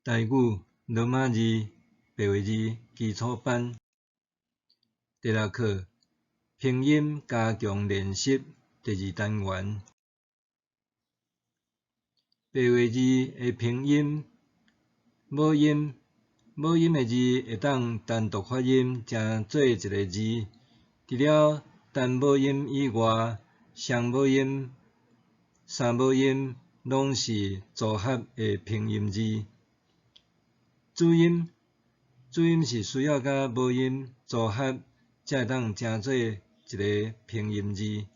台语罗马字白话字基础班第6课拼音加强练习第2单元。白话字的拼音母音的字会当单独发音，成做一个字。除了单母音以外，双母音、三母音拢是组合的拼音字。注音是需要甲母音组合，才会当成做一个拼音字。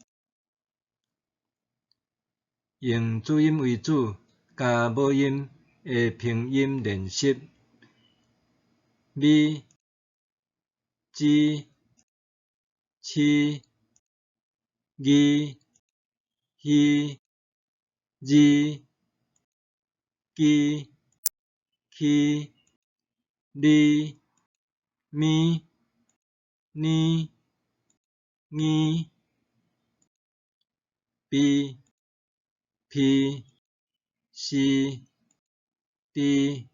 用注音为主，加母音的拼音练习。咪、之、七、二、希、字、基、起、哩、咪、呢、呢、比、批、是、的、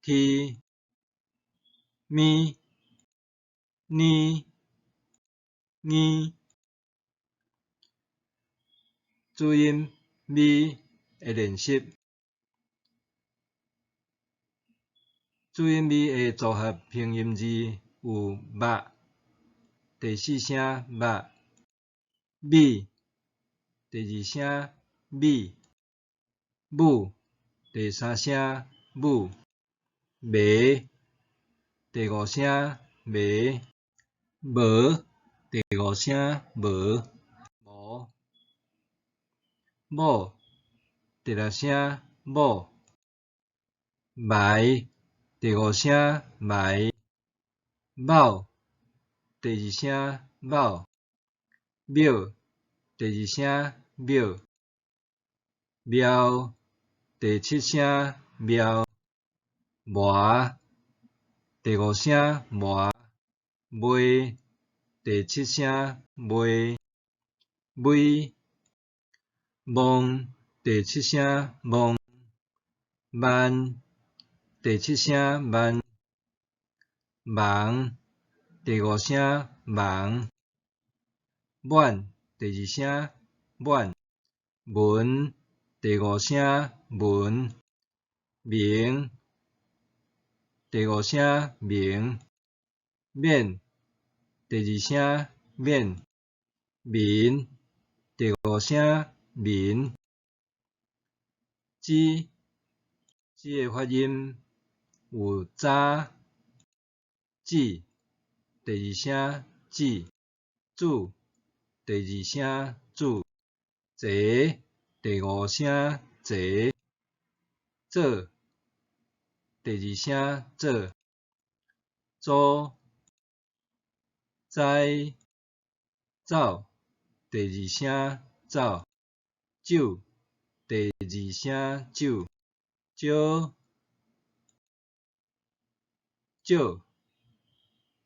ti、咪、呢、呢。注音咪的练习。注音咪的组合拼音字有目，第4声目；米，第2声米；母，第3声母；眉，第5声眉；无，第5声无；无，某，第6声某；埋，第5声埋；某，第2声某；秒，第2声秒；喵，第7声喵；磨，第5声磨；卖，第7声卖；微，蒙，第7声蒙；慢，第7声慢；忙，第5声忙；满，第2声满；文，第5声文；明，第5声明；免，第2声免；民，第5声民；子的发音有早、子，第2声子；子，第2声子；齐，第5声齐；做，第2声做；走、栽、走，第2声走；酒，第2声酒；招，招，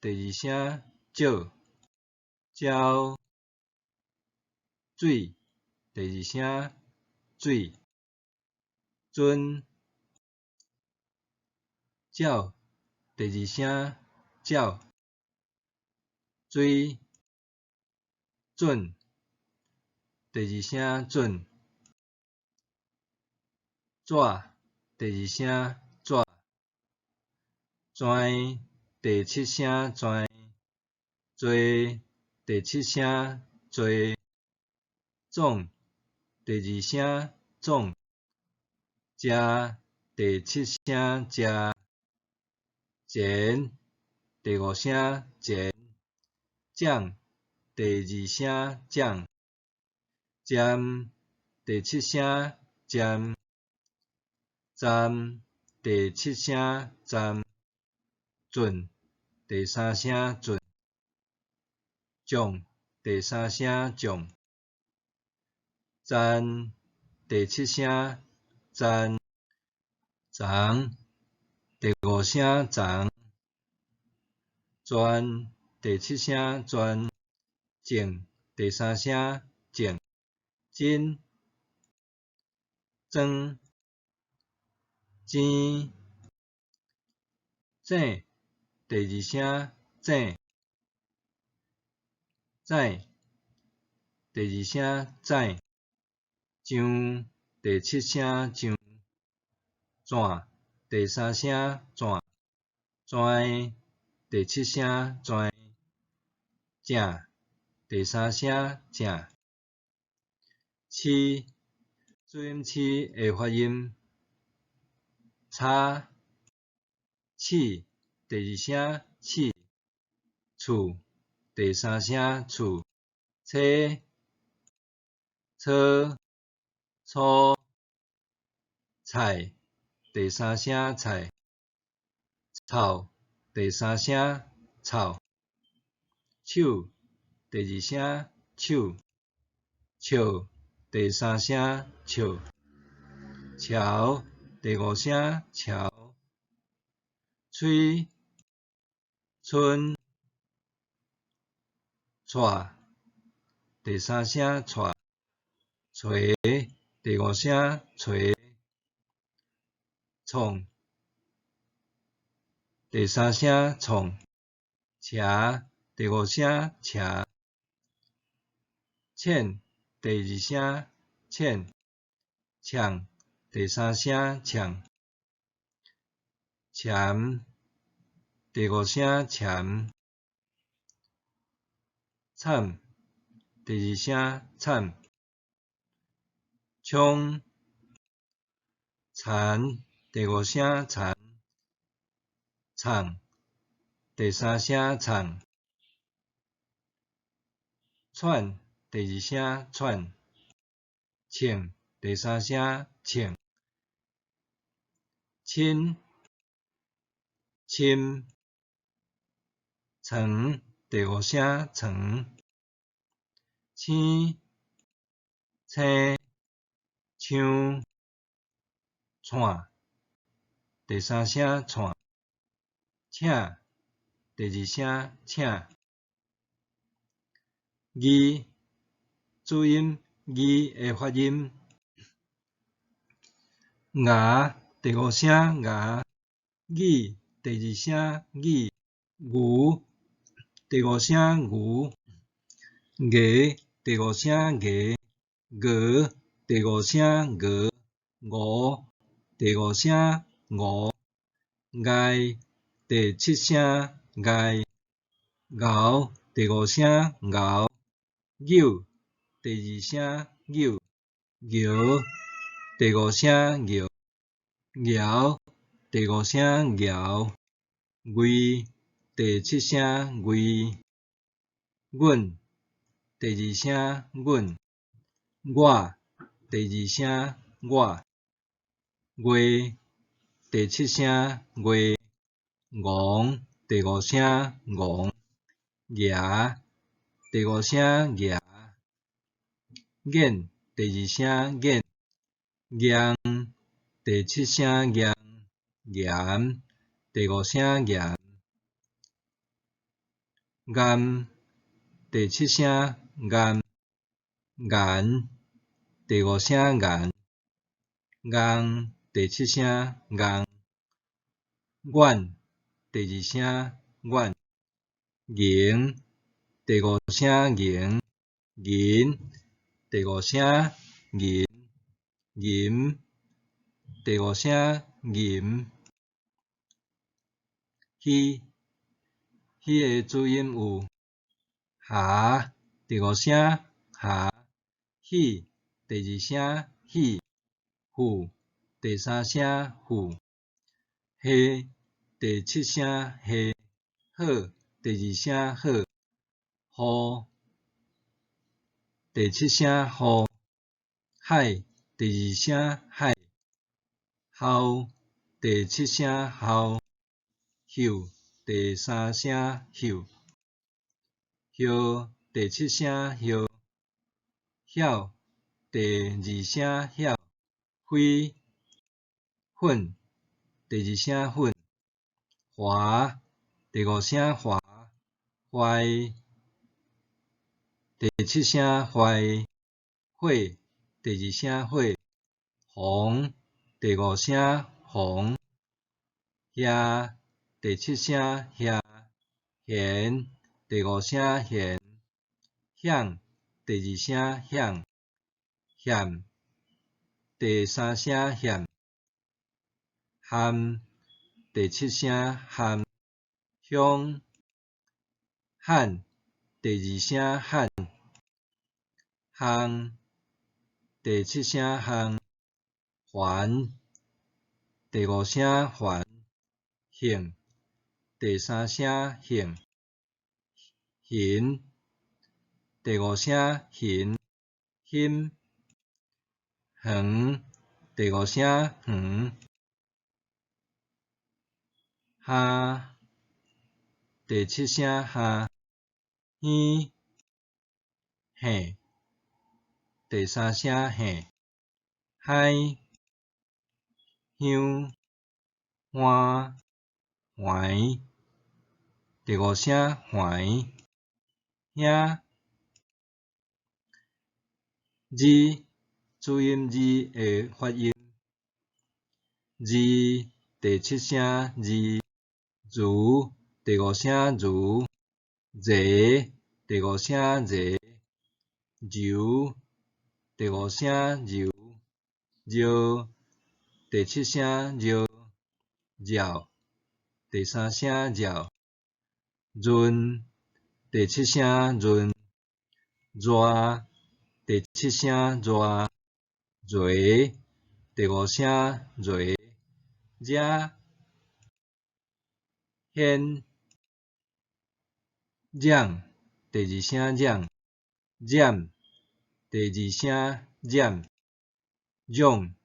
第2声招；浇，水，第2声水；准，照，第2声照；水，准，第2声准；纸，第2声纸；跩，第7声跩；做，第7声做；总，第2声总；食，第7声食；前，第5声前；奖，第2声奖；占，第7声占；站，第7声站；准，第3声准；将，第3声将；赞，第7声赞；长，第5声长；全，第7声全；正，第3声正；真，装，钱，井，第二声井，载，第二声载，上，第七声上，转，第三声转，跩，第七声跩，正，第三声正，市，注音市的发音，叉，试，第二声试，厝，第三声厝，车，车，粗，菜，第三声菜，草，第三声草，手，第二声手，笑，第三声笑，桥，第五声桥，喙，春，带，第三声带，锤，第五声锤，创，第三声创，车，第五声车，浅，第二声浅，呛，第三声呛，潜，第五声潜，惨，第二声惨，冲，残，第五声残，唱，第三声唱，喘，第二声喘，唱，第三声唱，亲，亲，床，第五声床，青，青，枪，串，第三声串，请，第二声请，字，注音字的发音，牙，第五声牙，语，第二声语，牛，第五声牛，鸡，第五声鸡，鹅，第五声鹅，鹅，第五声鹅，雁，第七声雁，牛，第五声牛，牛，第二声牛，牛，第五声牛，牛，第五声牛，龟，第七声龟，阮，第二声阮，我，第二声我，月，第七声月，戆，第五声戆，牙，第五声牙，眼，第二声眼，严，第七声严，严，第五声严，严，第七声严，严，第五声严，严，第七声严，远，第二声远，银，第五声银，银，第五声银，银，第五声银，鱼，鱼的注音有下，第五声下，喜，第二声喜，虎，第三声虎，下，第七声下，好，第二声好，雨，第七声雨，海，第二声海，校，第七声校，秀，第三声秀，叶，第七声叶，晓，第二声晓，灰，粉，第二声粉，华，第五声华，坏，第七声坏，火，第二声火，红，第五声红，遐第七声遐，弦第五声弦，响第二声响，险第三声险，喊第七声喊，凶喊第二声喊，项第七声项，还第五声还，幸第三声幸，行第五声行，心远第五声远，下第七声下，耳嘿第三声嘿，海香换怀第五声怀，遐字注音字的发音，字第七声字，如第五声如，坐第五声坐，柔第五声柔，绕第七声绕，绕第三声绕，润第七声润，热第七声热，热第五声热，热显染第二声染，染第二声染，嚷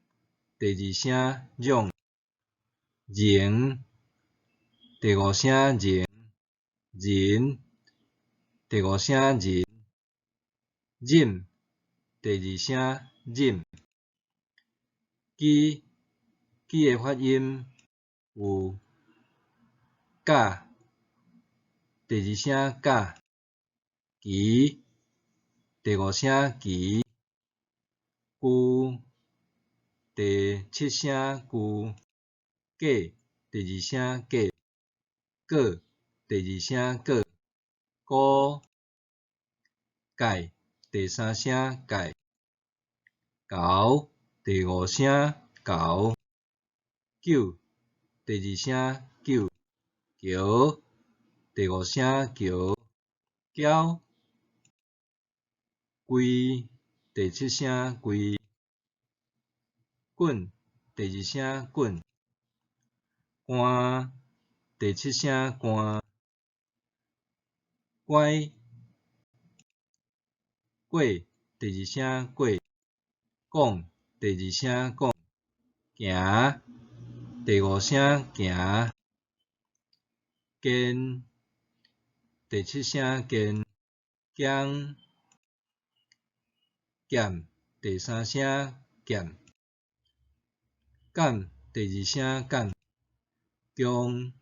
第二声嚷，ring第五声ring，人第五声人，忍第二声忍，机的发音有甲第二声甲，旗第五声旗，句第七声句，过第二声过，过第二声过，高介第三声介，高第五声高，九第二声九，桥第五声桥，骄贵第七声贵，滚第二声滚，关第七声关，乖过第二声过，讲第二声讲，行第五声行，见第七声见，减减第三声减，减第二声减，强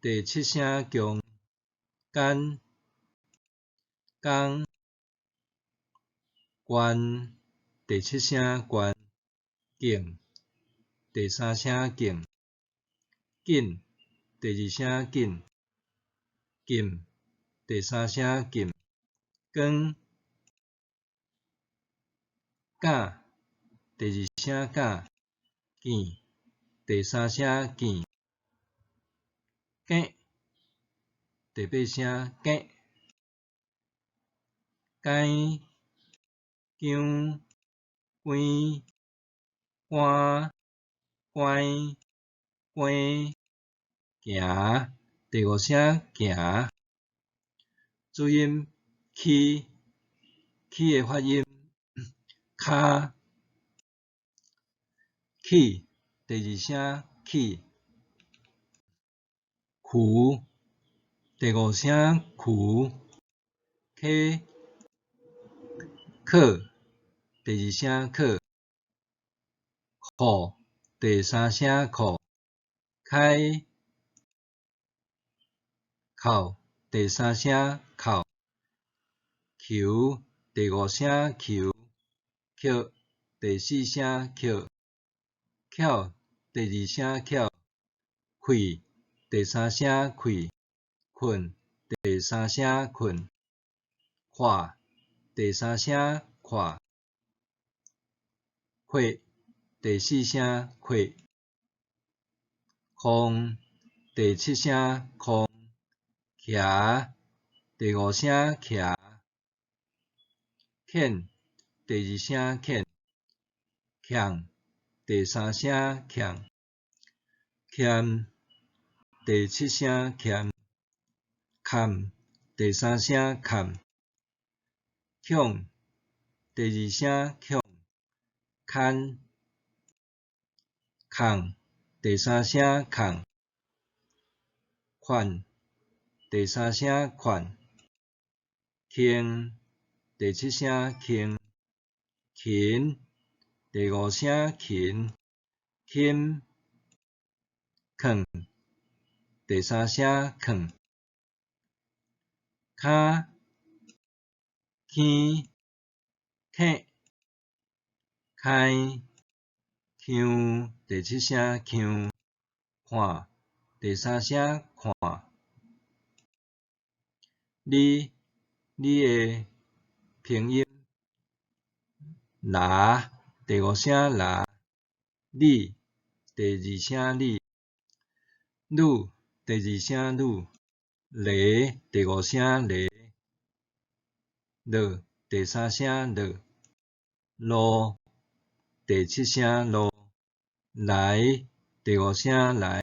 第七声强，干刚关第七声关，劲第三声劲，紧第二声紧，紧第三声紧，光甲第二声甲，见第三声见，见第八声见，改姜关关关关，行第五声行，注音起的发音，卡起第二声起，曲第五声曲，k 课第二声课，课第三声课，开口第三声口，球第五声球，曲第四声曲，巧第二声翘，开，第三声开，困，第三声困，看，第三声看，括，第四声括，空，第七声空，徛，第五声徛，欠，第二声欠，欠，第三声欠，欠，第七声欠，欠，第三声欠，强，第二声强，牵，空，第三声空，款，第三声款，轻，第七声轻，勤，第五声勤，轻，囥，第三声囥，骹，起，刻，开，腔，第七声腔，看，第三声看，你的拼音，啦，第五声啦，你，第二声你，女，第二声女，来，第五声来，落，第三声落，路，第七声路，来，第五声来，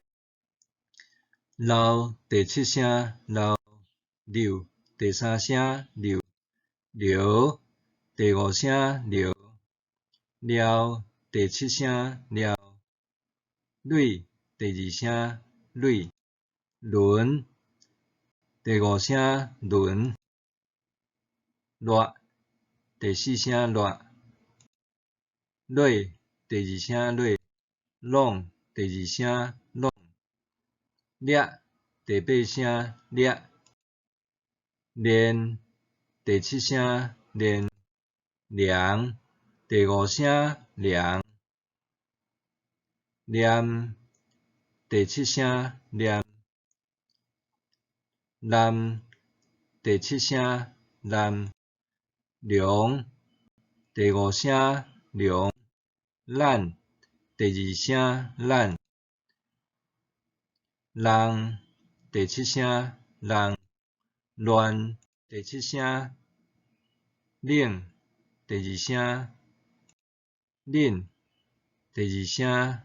老，第七声老，溜，第三声溜，流，第五声流，了，第七声了，蕊，第二声蕊，轮，第五声轮，落，第四声落，落，第二声落，拢，第二声拢，掠，第八声掠，练，第七声练，量，第五声量，念，第七声念，南，第七声南，量，第五声量，懒，第二声懒，人，第七声人，乱，第七声冷，第二声冷，第二声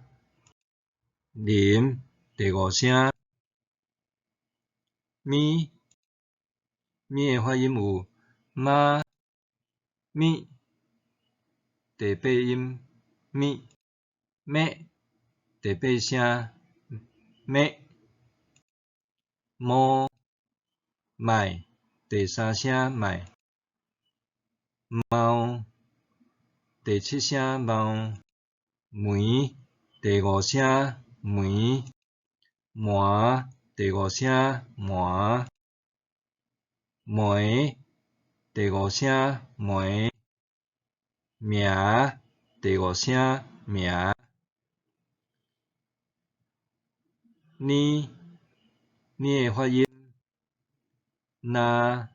啉，第五声咪，咪的发音有妈、咪，第八音咪，咩，第八声咩，毛，麦，第三声麦，猫，第七声猫，梅，第五声梅，麻，第五声麻，梅，第五声梅，名，第五声名，呢，呢的发音那，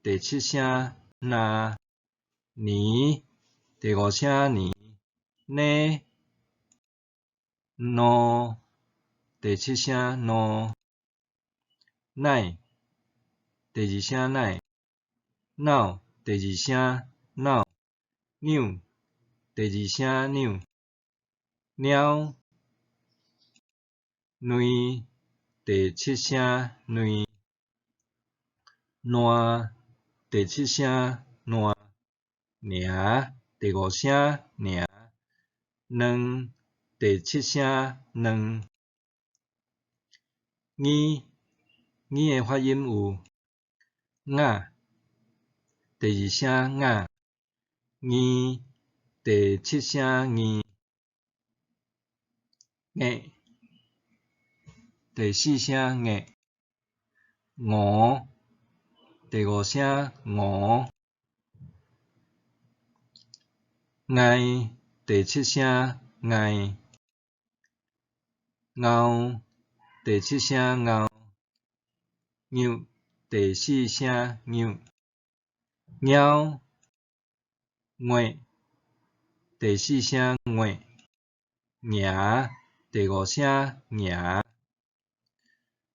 第七声那，年，第五声年，呢，喏，第七声喏，奶，第二声奶，脑，第二声脑，扭，第二声扭，猫，卵，第七声卵，烂，第七声烂，尔，第五声尔，两，第七声两，耳，耳的发音有雅，第二声雅，耳，第七声耳，月，第四声月，五，第五声五，爱，第七声爱，敖，第七声敖，牛，第四声牛，猫，月，第四声月，赢，第五声赢。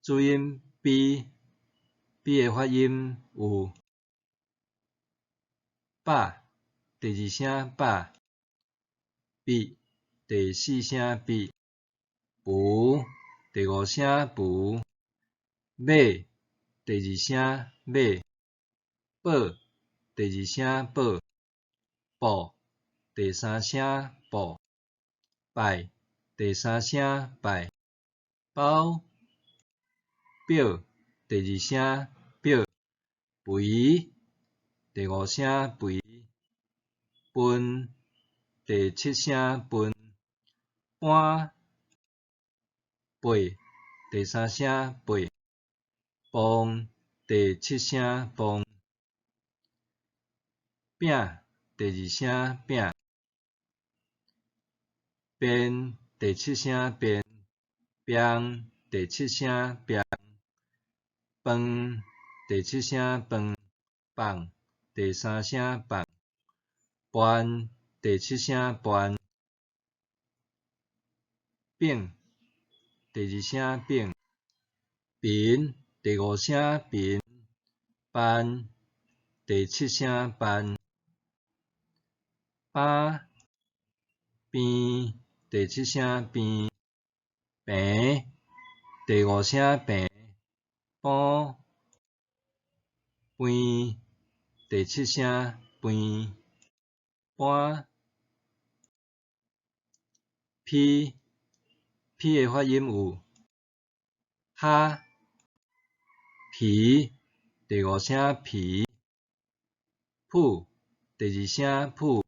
注音 B 的发音有饱，第二声饱，闭，第四声闭，浮，第五声浮，马，第二声马，宝，第二声宝，步，第三声步，拜，第三声拜，包，表，第二声表，肥，第五声肥，分，第七声分，搬，背，第三声背，帮，第七声帮，饼，第二声饼，边，第七声边，边，第七声边，饭，第七声饭，放，第三声放，搬，第七声搬，饼，第二声饼，平，第五声平，班，第七声班，班，边，第七声边，平，第五声平，搬，边，第七声边，搬，P 的发音有哈，皮，第五声皮，噗，第二声噗，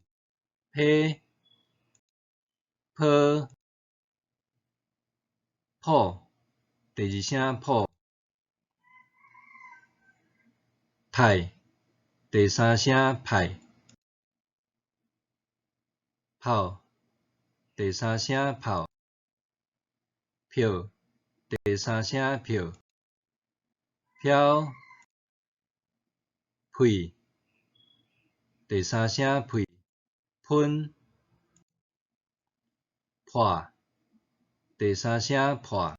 批，坡，谱，第二声谱，派，第三声派，炮，第三声炮，票，第三声票，飘，屁，第三声屁，喷，破，第三声破，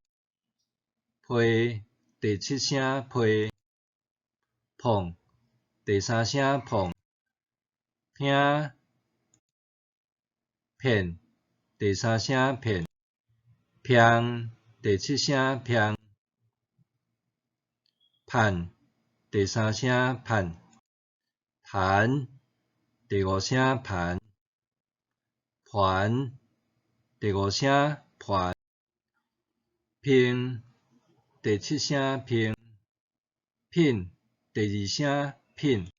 批，第七声批，碰，第三声碰，骗，骗，第三声骗，骗，第七声骗，盼，第三声盼，盘，第五声盘，盘，第五声盘，拼，第七声拼，品，第二声品，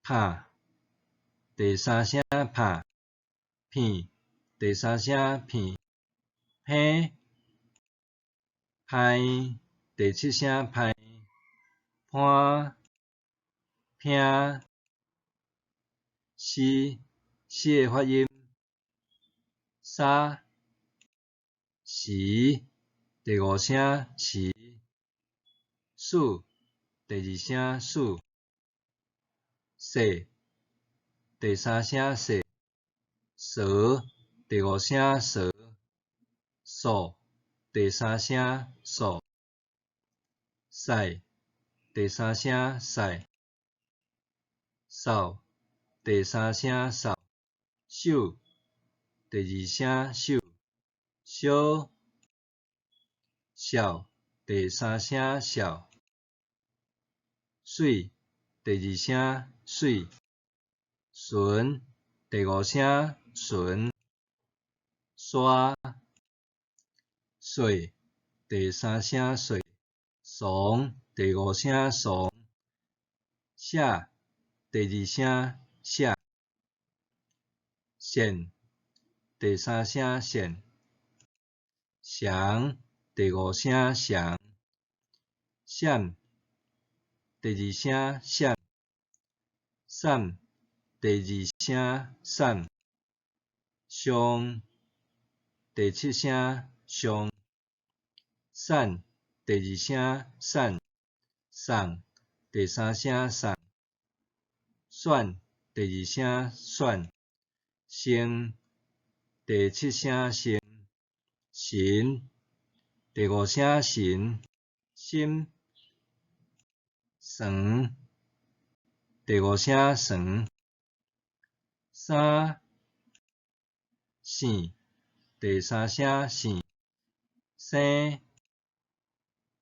拍，第三声拍，片，第三声片，偏，歹，第七声歹，潘，拼，死的发音，沙，时，第五声时，数，第二声数，说，第三声说，蛇，第五声蛇，数，第三声数，赛，第三声赛，扫，第三声扫，手，第二声手，小，笑，第三声笑，水，第二声水，顺，第五声顺，刷，水，第三声水，爽，第五声爽，写，第二声写，线，第三声线，翔，第五声翔，闪，第二声闪，闪，第二声闪，上，第七声上，散第二声散，送第三声送，选第二声选，成第七声成，神第五声神，心酸第五声酸，三生第三声生，生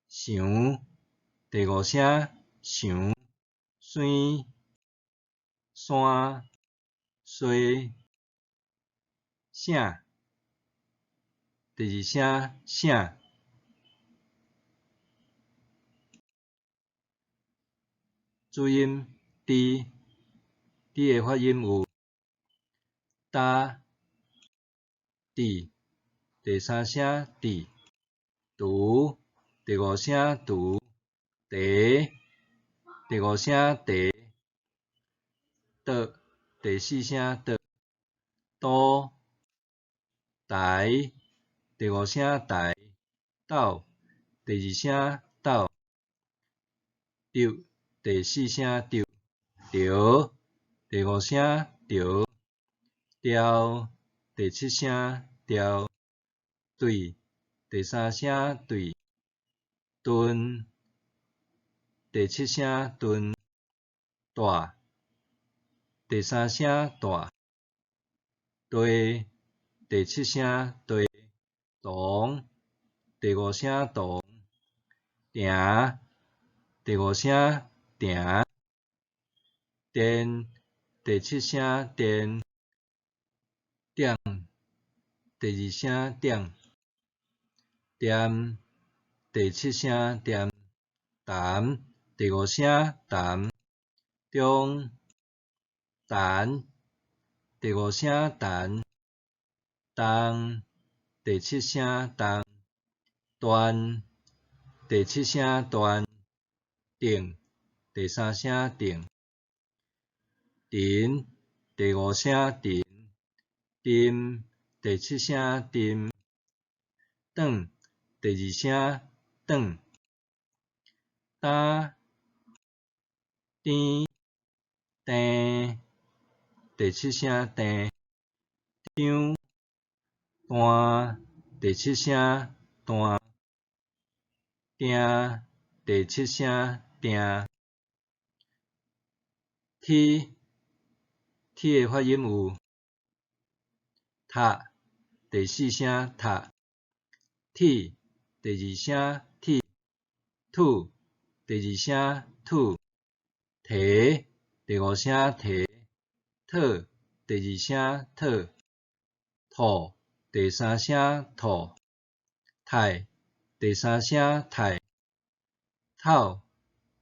想第五声想，山山衰声第二声声。注音D， D 的发音有哒、滴，第三声滴，除第五声除，茶第五声茶，倒第四声倒，倒台第五声台，斗第二声斗，丢第四声丢，潮第五声潮，调第七声调，对第三声对，顿第七声顿，大第三声大，对第七声对，同第五声同，定第五声定，电第七声电，点第二声点，点第七声点，淡第五声淡，中淡第五声淡，东第七声东，端第七声端，定第三声定，停第五声停，沉第七声沉，转第二声转，打甜甜第七声甜，张单第七声单，定第七声定，T 的发音有读第四声读，铁第二声铁，土第二声土，提第五声提，讨第二声讨，吐第三声吐，太第三声太，透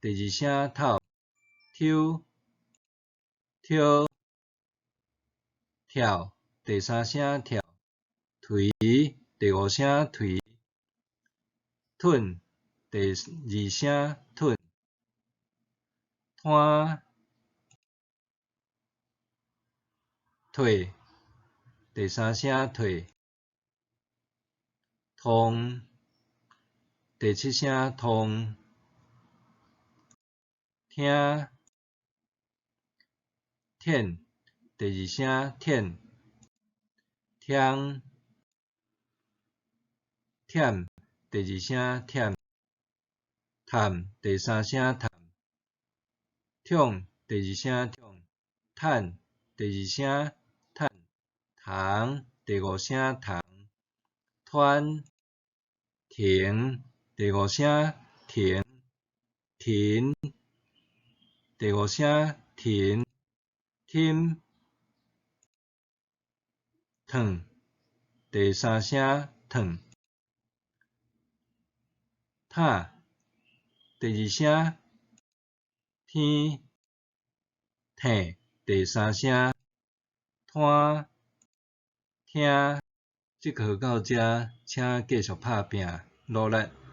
第二声透，抽抽跳第三声跳，颓第五声颓，吞第二声吞，拖退第三声退，通第七声通，听舔第二声舔，舔舔第二声舔，探第三声探，痛第二声痛，叹第二声叹，糖第五声糖，团停第五声停，停第五声停，添烫第三声烫，塔第二声天，听第三声摊，听，即课到这，请继续打拼，努力。